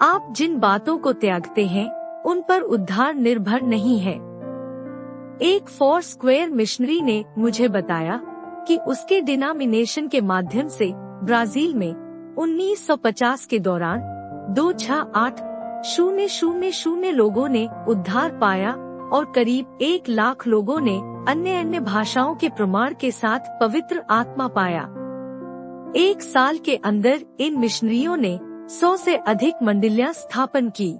आप जिन बातों को त्यागते हैं उन पर उद्धार निर्भर नहीं है। एक फोर स्क्वेयर मिशनरी ने मुझे बताया कि उसके डिनोमिनेशन के माध्यम से ब्राजील में 1950 के दौरान 268,000 लोगों ने उद्धार पाया और करीब 1 लाख लोगों ने अन्य भाषाओं के प्रमाण के साथ पवित्र आत्मा पाया। 1 साल के अंदर इन मिशनरियों ने 100 से अधिक मंडलियां स्थापन की।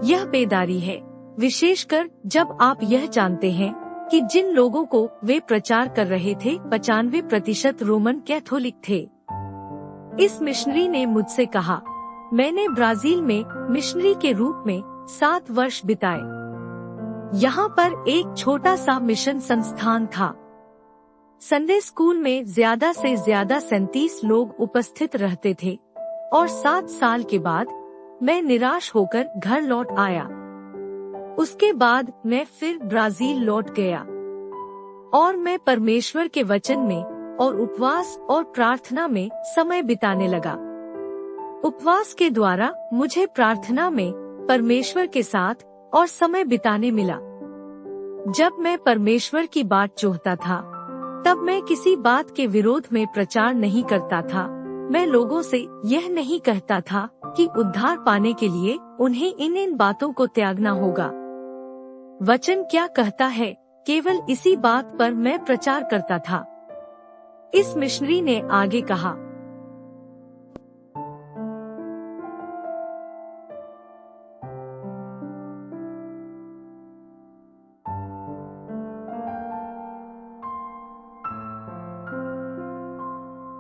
यह बेदारी है, विशेषकर जब आप यह जानते हैं कि जिन लोगों को वे प्रचार कर रहे थे 95% रोमन कैथोलिक थे। इस मिशनरी ने मुझसे कहा, मैंने ब्राजील में मिशनरी के रूप में 7 वर्ष बिताए। यहाँ पर एक छोटा सा मिशन संस्थान था। संडे स्कूल में ज्यादा से ज्यादा 37 लोग उपस्थित रहते थे और 7 साल के बाद मैं निराश होकर घर लौट आया। उसके बाद मैं फिर ब्राजील लौट गया और मैं परमेश्वर के वचन में और उपवास और प्रार्थना में समय बिताने लगा। उपवास के द्वारा मुझे प्रार्थना में परमेश्वर के साथ और समय बिताने मिला। जब मैं परमेश्वर की बात चाहता था तब मैं किसी बात के विरोध में प्रचार नहीं करता था। मैं लोगों से यह नहीं कहता था कि उद्धार पाने के लिए उन्हें इन बातों को त्यागना होगा। वचन क्या कहता है, केवल इसी बात पर मैं प्रचार करता था। इस मिशनरी ने आगे कहा,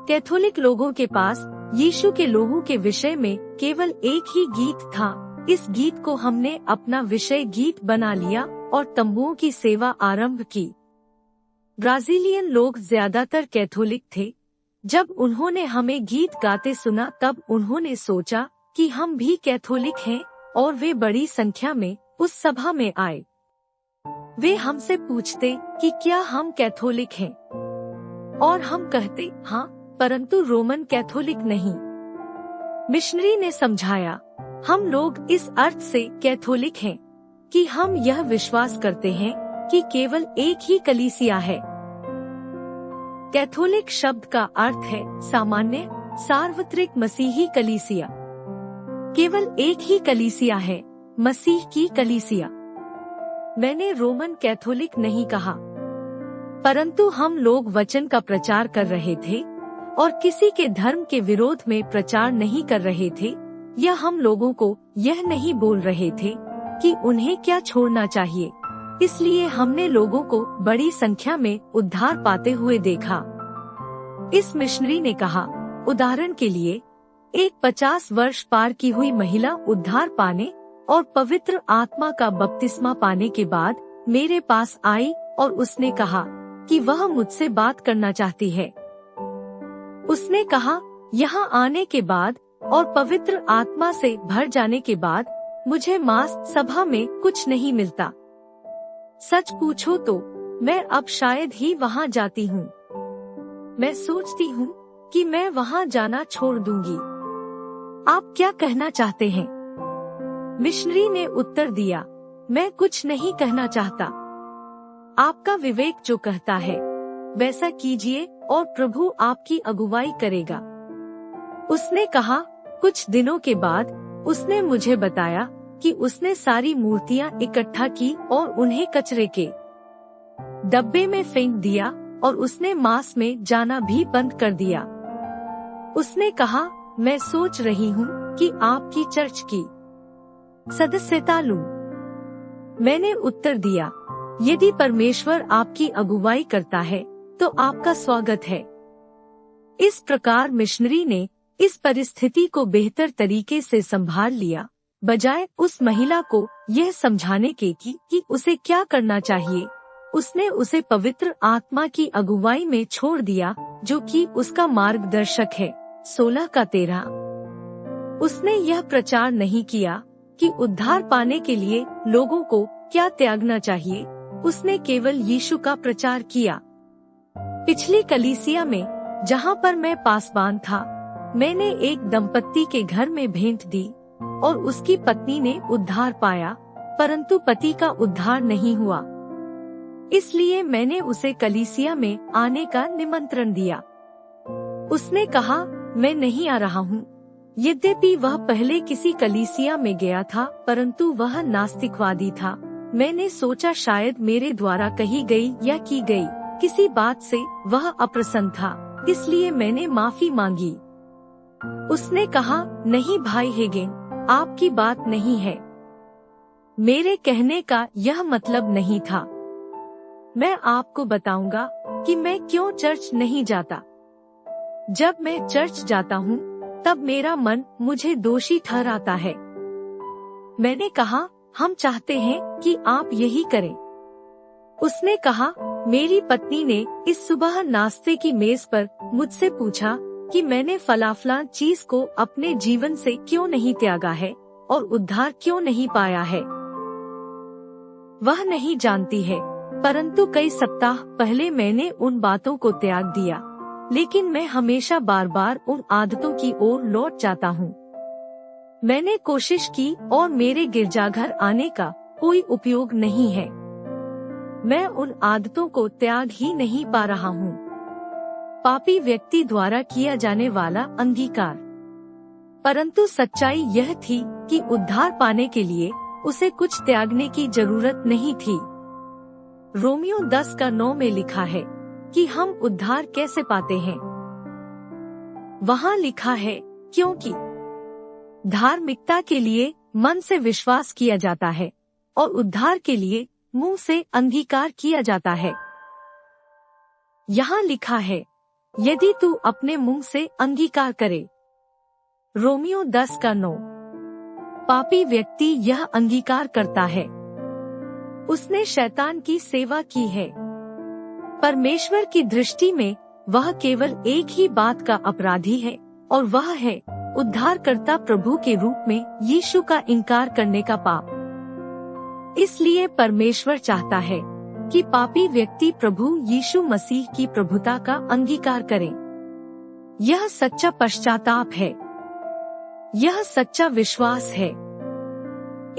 कैथोलिक लोगों के पास यीशु के लोहू के विषय में केवल एक ही गीत था। इस गीत को हमने अपना विषय गीत बना लिया और तंबुओं की सेवा आरंभ की। ब्राजीलियन लोग ज्यादातर कैथोलिक थे। जब उन्होंने हमें गीत गाते सुना तब उन्होंने सोचा कि हम भी कैथोलिक हैं और वे बड़ी संख्या में उस सभा में आए। वे हमसे पूछते कि क्या हम कैथोलिक हैं और हम कहते हाँ, परंतु रोमन कैथोलिक नहीं। मिशनरी ने समझाया, हम लोग इस अर्थ से कैथोलिक हैं कि हम यह विश्वास करते हैं कि केवल एक ही कलीसिया है। कैथोलिक शब्द का अर्थ है सामान्य, सार्वत्रिक मसीही कलीसिया। केवल एक ही कलीसिया है, मसीह की कलीसिया। मैंने रोमन कैथोलिक नहीं कहा, परंतु हम लोग वचन का प्रचार कर रहे थे और किसी के धर्म के विरोध में प्रचार नहीं कर रहे थे, या हम लोगों को यह नहीं बोल रहे थे कि उन्हें क्या छोड़ना चाहिए। इसलिए हमने लोगों को बड़ी संख्या में उद्धार पाते हुए देखा। इस मिशनरी ने कहा, उदाहरण के लिए एक 50 वर्ष पार की हुई महिला उद्धार पाने और पवित्र आत्मा का बपतिस्मा पाने के बाद मेरे पास आई और उसने कहा कि वह मुझसे बात करना चाहती है। उसने कहा, यहाँ आने के बाद और पवित्र आत्मा से भर जाने के बाद मुझे मास सभा में कुछ नहीं मिलता। सच पूछो तो मैं अब शायद ही वहाँ जाती हूँ। मैं सोचती हूँ कि मैं वहाँ जाना छोड़ दूंगी। आप क्या कहना चाहते हैं? मिशनरी ने उत्तर दिया, मैं कुछ नहीं कहना चाहता। आपका विवेक जो कहता है वैसा कीजिए और प्रभु आपकी अगुवाई करेगा। उसने कहा, कुछ दिनों के बाद उसने मुझे बताया कि उसने सारी मूर्तियां इकट्ठा की और उन्हें कचरे के डब्बे में फेंक दिया और उसने मास में जाना भी बंद कर दिया। उसने कहा, मैं सोच रही हूँ कि आपकी चर्च की सदस्यता लूं। मैंने उत्तर दिया, यदि परमेश्वर आपकी अगुवाई करता है तो आपका स्वागत है। इस प्रकार मिशनरी ने इस परिस्थिति को बेहतर तरीके से संभाल लिया, बजाय उस महिला को यह समझाने के कि उसे क्या करना चाहिए। उसने उसे पवित्र आत्मा की अगुवाई में छोड़ दिया, जो कि उसका मार्गदर्शक है। 16:13। उसने यह प्रचार नहीं किया कि उद्धार पाने के लिए लोगों को क्या त्यागना चाहिए। उसने केवल यीशु का प्रचार किया। पिछली कलीसिया में जहाँ पर मैं पासबान था, मैंने एक दंपत्ति के घर में भेंट दी और उसकी पत्नी ने उद्धार पाया, परंतु पति का उद्धार नहीं हुआ। इसलिए मैंने उसे कलीसिया में आने का निमंत्रण दिया। उसने कहा, मैं नहीं आ रहा हूँ। यद्यपि वह पहले किसी कलीसिया में गया था, परंतु वह नास्तिकवादी था। मैंने सोचा शायद मेरे द्वारा कही गई या की गई किसी बात से वह अप्रसन्न था, इसलिए मैंने माफी मांगी। उसने कहा, नहीं भाई हेगेन, आपकी बात नहीं है। मेरे कहने का यह मतलब नहीं था। मैं आपको बताऊंगा कि मैं क्यों चर्च नहीं जाता। जब मैं चर्च जाता हूँ, तब मेरा मन मुझे दोषी ठहराता है। मैंने कहा, हम चाहते हैं कि आप यही करें। उसने कहा, मेरी पत्नी ने इस सुबह नाश्ते की मेज पर मुझसे पूछा कि मैंने फलाफला चीज को अपने जीवन से क्यों नहीं त्यागा है और उद्धार क्यों नहीं पाया है। वह नहीं जानती है, परंतु कई सप्ताह पहले मैंने उन बातों को त्याग दिया, लेकिन मैं हमेशा बार बार उन आदतों की ओर लौट जाता हूँ। मैंने कोशिश की और मेरे गिरजाघर आने का कोई उपयोग नहीं है। मैं उन आदतों को त्याग ही नहीं पा रहा हूँ। पापी व्यक्ति द्वारा किया जाने वाला अंगीकार। परंतु सच्चाई यह थी कि उद्धार पाने के लिए उसे कुछ त्यागने की जरूरत नहीं थी। रोमियो 10:9 में लिखा है कि हम उद्धार कैसे पाते हैं। वहाँ लिखा है, क्योंकि धार्मिकता के लिए मन से विश्वास किया जाता है और उद्धार के लिए मुंह से अंगीकार किया जाता है। यहाँ लिखा है, यदि तू अपने मुंह से अंगीकार करे। रोमियो 10:9। पापी व्यक्ति यह अंगीकार करता है, उसने शैतान की सेवा की है। परमेश्वर की दृष्टि में वह केवल एक ही बात का अपराधी है, और वह है उद्धारकर्ता प्रभु के रूप में यीशु का इनकार करने का पाप। इसलिए परमेश्वर चाहता है कि पापी व्यक्ति प्रभु यीशु मसीह की प्रभुता का अंगीकार करें। यह सच्चा पश्चाताप है, यह सच्चा विश्वास है।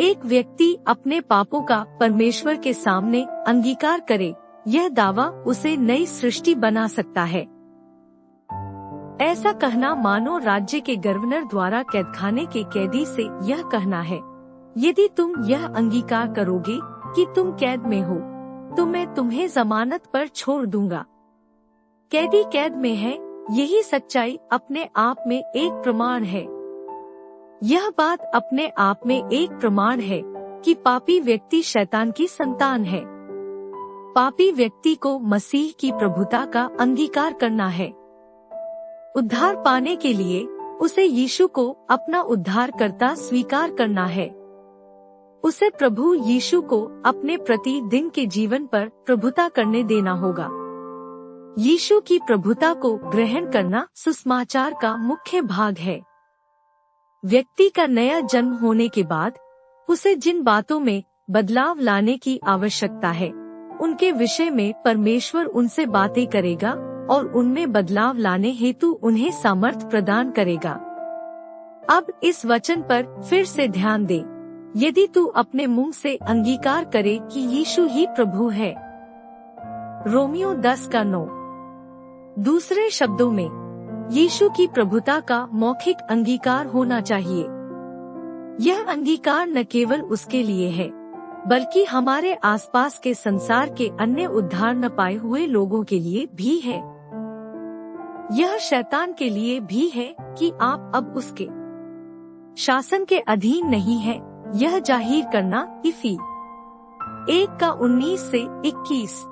एक व्यक्ति अपने पापों का परमेश्वर के सामने अंगीकार करे, यह दावा उसे नई सृष्टि बना सकता है। ऐसा कहना मानो राज्य के गवर्नर द्वारा कैदखाने के कैदी से यह कहना है, यदि तुम यह अंगीकार करोगे कि तुम कैद में हो, तो मैं तुम्हें जमानत पर छोड़ दूंगा। कैदी कैद में है, यही सच्चाई अपने आप में एक प्रमाण है। यह बात अपने आप में एक प्रमाण है कि पापी व्यक्ति शैतान की संतान है। पापी व्यक्ति को मसीह की प्रभुता का अंगीकार करना है। उद्धार पाने के लिए उसे यीशु को अपना उद्धारकर्ता स्वीकार करना है। उसे प्रभु यीशु को अपने प्रतिदिन के जीवन पर प्रभुता करने देना होगा। यीशु की प्रभुता को ग्रहण करना सुसमाचार का मुख्य भाग है। व्यक्ति का नया जन्म होने के बाद उसे जिन बातों में बदलाव लाने की आवश्यकता है, उनके विषय में परमेश्वर उनसे बातें करेगा और उनमें बदलाव लाने हेतु उन्हें सामर्थ्य प्रदान करेगा। अब इस वचन पर फिर से ध्यान दे, यदि तू अपने मुंह से अंगीकार करे कि यीशु ही प्रभु है। रोमियो 10:9। दूसरे शब्दों में, यीशु की प्रभुता का मौखिक अंगीकार होना चाहिए। यह अंगीकार न केवल उसके लिए है, बल्कि हमारे आसपास के संसार के अन्य उद्धार न पाए हुए लोगों के लिए भी है। यह शैतान के लिए भी है कि आप अब उसके शासन के अधीन नहीं है, यह जाहिर करना। इफी 1:19-21।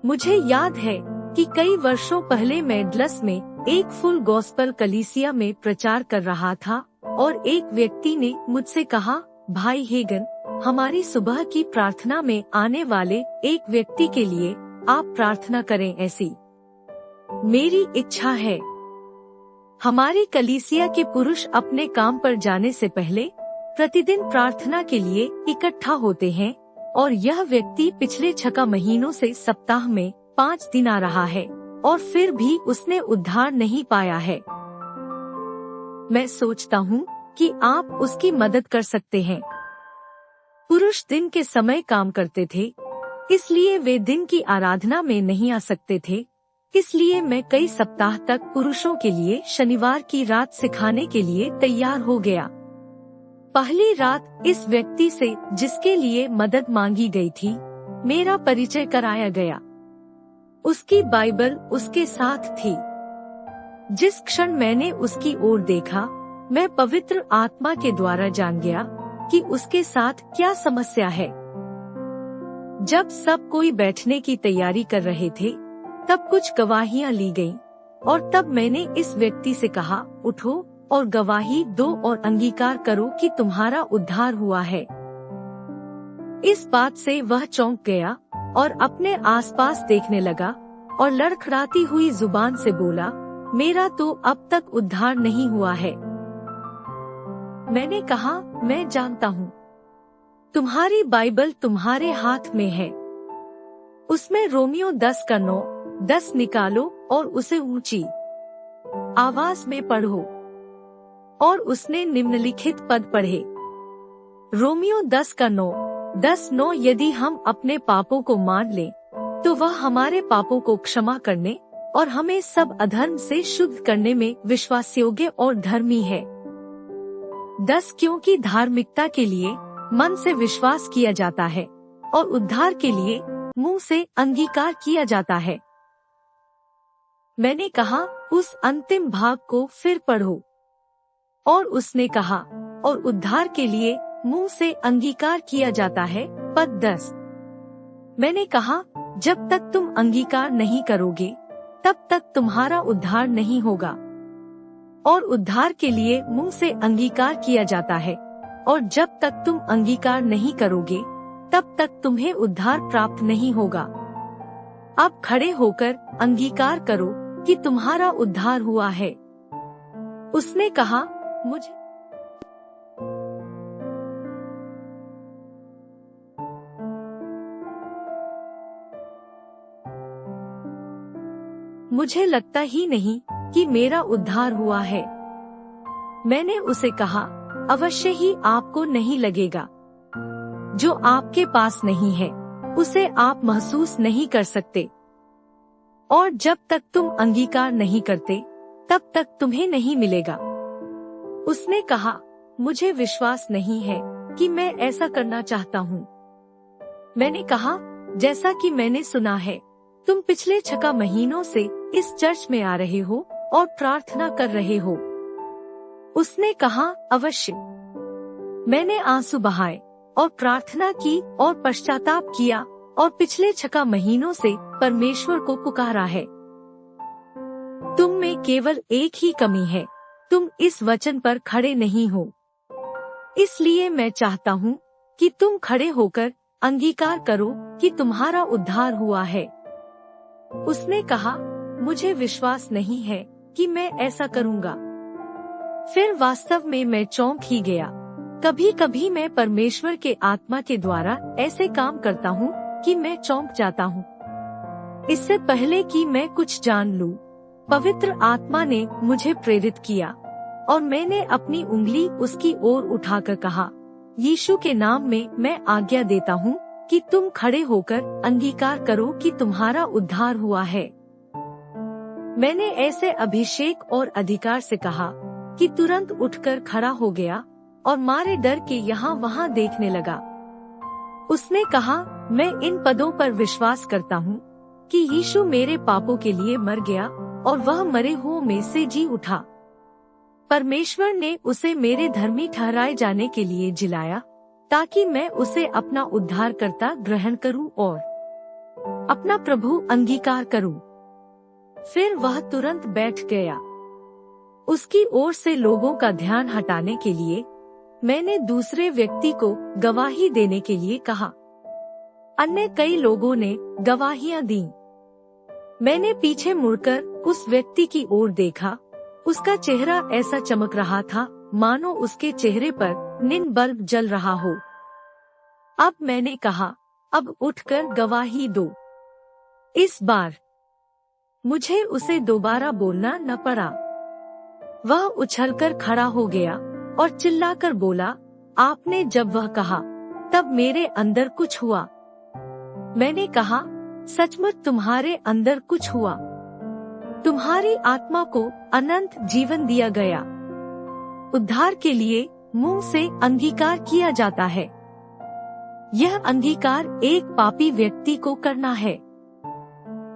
मुझे याद है कि कई वर्षों पहले मैं डलस में एक फुल गॉस्पल कलीसिया में प्रचार कर रहा था और एक व्यक्ति ने मुझसे कहा, भाई हेगन, हमारी सुबह की प्रार्थना में आने वाले एक व्यक्ति के लिए आप प्रार्थना करें। ऐसी मेरी इच्छा है। हमारी कलीसिया के पुरुष अपने काम पर जाने से पहले प्रतिदिन प्रार्थना के लिए इकट्ठा होते हैं और यह व्यक्ति पिछले 6 महीनों से सप्ताह में 5 दिन आ रहा है और फिर भी उसने उद्धार नहीं पाया है। मैं सोचता हूँ कि आप उसकी मदद कर सकते हैं। पुरुष दिन के समय काम करते थे, इसलिए वे दिन की आराधना में नहीं आ सकते थे। इसलिए मैं कई सप्ताह तक पुरुषों के लिए शनिवार की रात सिखाने के लिए तैयार हो गया। पहली रात इस व्यक्ति से जिसके लिए मदद मांगी गई थी, मेरा परिचय कराया गया। उसकी बाइबल उसके साथ थी। जिस क्षण मैंने उसकी ओर देखा, मैं पवित्र आत्मा के द्वारा जान गया कि उसके साथ क्या समस्या है। जब सब कोई बैठने की तैयारी कर रहे थे, तब कुछ गवाहियां ली गईं, और तब मैंने इस व्यक्ति से कहा, उठो और गवाही दो और अंगीकार करो कि तुम्हारा उद्धार हुआ है। इस बात से वह चौंक गया और अपने आसपास देखने लगा और लड़खड़ाती हुई जुबान से बोला, मेरा तो अब तक उद्धार नहीं हुआ है। मैंने कहा, मैं जानता हूँ। तुम्हारी बाइबल तुम्हारे हाथ में है। उसमें रोमियो 10:9-10 निकालो और उसे ऊंची आवाज में पढ़ो। और उसने निम्नलिखित पद पढ़े। रोमियो 10:9 यदि हम अपने पापों को मान लें, तो वह हमारे पापों को क्षमा करने और हमें सब अधर्म से शुद्ध करने में विश्वासयोग्य और धर्मी है। 10 क्योंकि धार्मिकता के लिए मन से विश्वास किया जाता है और उद्धार के लिए मुंह से अंगीकार किया जाता है। मैंने कहा, उस अंतिम भाग को फिर पढ़ो। और उसने कहा, और उद्धार के लिए मुंह से अंगीकार किया जाता है, पद 10। मैंने कहा, जब तक तुम अंगीकार नहीं करोगे, तब तक तुम्हारा उद्धार नहीं होगा। और उद्धार के लिए मुंह से अंगीकार किया जाता है, और जब तक तुम अंगीकार नहीं करोगे, तब तक तुम्हें उद्धार प्राप्त नहीं होगा। अब खड़े होकर अंगीकार करो कि तुम्हारा उद्धार हुआ है। उसने कहा, मुझे लगता ही नहीं कि मेरा उद्धार हुआ है। मैंने उसे कहा, अवश्य ही आपको नहीं लगेगा। जो आपके पास नहीं है, उसे आप महसूस नहीं कर सकते। और जब तक तुम अंगीकार नहीं करते, तब तक तुम्हें नहीं मिलेगा। उसने कहा, मुझे विश्वास नहीं है कि मैं ऐसा करना चाहता हूँ। मैंने कहा, जैसा कि मैंने सुना है, तुम पिछले 6 महीनों से इस चर्च में आ रहे हो और प्रार्थना कर रहे हो। उसने कहा, अवश्य। मैंने आंसू बहाए और प्रार्थना की और पश्चाताप किया और पिछले 6 महीनों से परमेश्वर को पुकारा है। तुम में केवल एक ही कमी है, तुम इस वचन पर खड़े नहीं हो। इसलिए मैं चाहता हूँ कि तुम खड़े होकर अंगीकार करो कि तुम्हारा उद्धार हुआ है। उसने कहा, मुझे विश्वास नहीं है कि मैं ऐसा करूँगा। फिर वास्तव में मैं चौंक ही गया। कभी कभी मैं परमेश्वर के आत्मा के द्वारा ऐसे काम करता हूँ कि मैं चौंक जाता हूँ। इससे पहले कि मैं कुछ जान लूं, पवित्र आत्मा ने मुझे प्रेरित किया और मैंने अपनी उंगली उसकी ओर उठाकर कहा, यीशु के नाम में मैं आज्ञा देता हूँ कि तुम खड़े होकर अंगीकार करो कि तुम्हारा उद्धार हुआ है। मैंने ऐसे अभिषेक और अधिकार से कहा कि तुरंत उठकर खड़ा हो गया और मारे डर के यहाँ वहाँ देखने लगा। उसने कहा, मैं इन पदों पर विश्वास करता हूँ कि यीशु मेरे पापों के लिए मर गया और वह मरे हुओं में से जी उठा। परमेश्वर ने उसे मेरे धर्मी ठहराए जाने के लिए जिलाया, ताकि मैं उसे अपना उद्धारकर्ता ग्रहण करूं और अपना प्रभु अंगीकार करूं। फिर वह तुरंत बैठ गया। उसकी ओर से लोगों का ध्यान हटाने के लिए मैंने दूसरे व्यक्ति को गवाही देने के लिए कहा। अन्य कई लोगों ने गवाहियां दी। मैंने पीछे मुड़कर उस व्यक्ति की ओर देखा। उसका चेहरा ऐसा चमक रहा था मानो उसके चेहरे पर नील बल्ब जल रहा हो। अब मैंने कहा, अब उठकर गवाही दो। इस बार मुझे उसे दोबारा बोलना न पड़ा। वह उछलकर खड़ा हो गया और चिल्लाकर बोला, आपने जब वह कहा तब मेरे अंदर कुछ हुआ। मैंने कहा, सचमुच तुम्हारे अंदर कुछ हुआ। तुम्हारी आत्मा को अनंत जीवन दिया गया। उद्धार के लिए मुंह से अंगीकार किया जाता है। यह अंगीकार एक पापी व्यक्ति को करना है।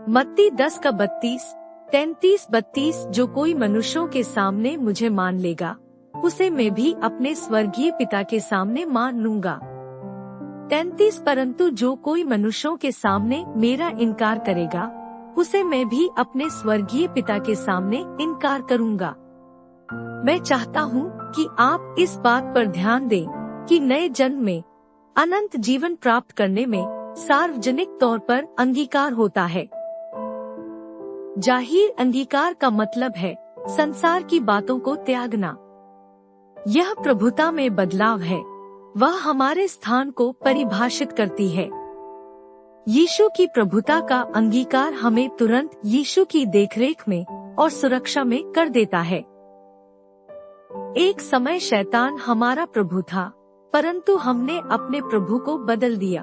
मत्ती 10:32, 33-32 जो कोई मनुष्यों के सामने मुझे मान लेगा, उसे मैं भी अपने स्वर्गीय पिता के सामने मान लूंगा। 33 परंतु जो कोई मनुष्यों के सामने मेरा इनकार करेगा, उसे मैं भी अपने स्वर्गीय पिता के सामने इनकार करूंगा। मैं चाहता हूँ कि आप इस बात पर ध्यान दें कि नए जन्म में अनंत जीवन प्राप्त करने में सार्वजनिक तौर पर अंगीकार होता है। जाहिर अंगीकार का मतलब है संसार की बातों को त्यागना। यह प्रभुता में बदलाव है। वह हमारे स्थान को परिभाषित करती है। यीशु की प्रभुता का अंगीकार हमें तुरंत यीशु की देखरेख में और सुरक्षा में कर देता है। एक समय शैतान हमारा प्रभु था, परंतु हमने अपने प्रभु को बदल दिया।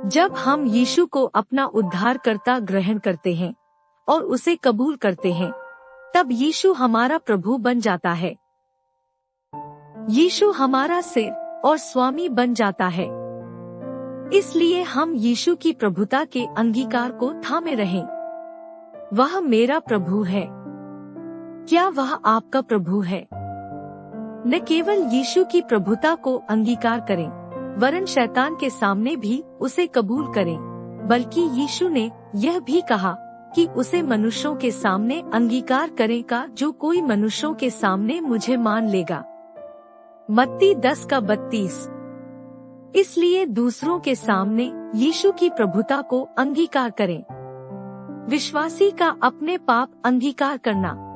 जब हम यीशु को अपना उद्धारकर्ता ग्रहण करते हैं और उसे कबूल करते हैं, तब यीशु हमारा प्रभु बन जाता है। यीशु हमारा सिर और स्वामी बन जाता है। इसलिए हम यीशु की प्रभुता के अंगीकार को थामे रहें। वह मेरा प्रभु है। क्या वह आपका प्रभु है? न केवल यीशु की प्रभुता को अंगीकार करें, वरन शैतान के सामने भी उसे कबूल करें, बल्कि यीशु ने यह भी कहा कि उसे मनुष्यों के सामने अंगीकार करेगा जो कोई मनुष्यों के सामने मुझे मान लेगा। मत्ती 10:32। इसलिए दूसरों के सामने यीशु की प्रभुता को अंगीकार करें। विश्वासी का अपने पाप अंगीकार करना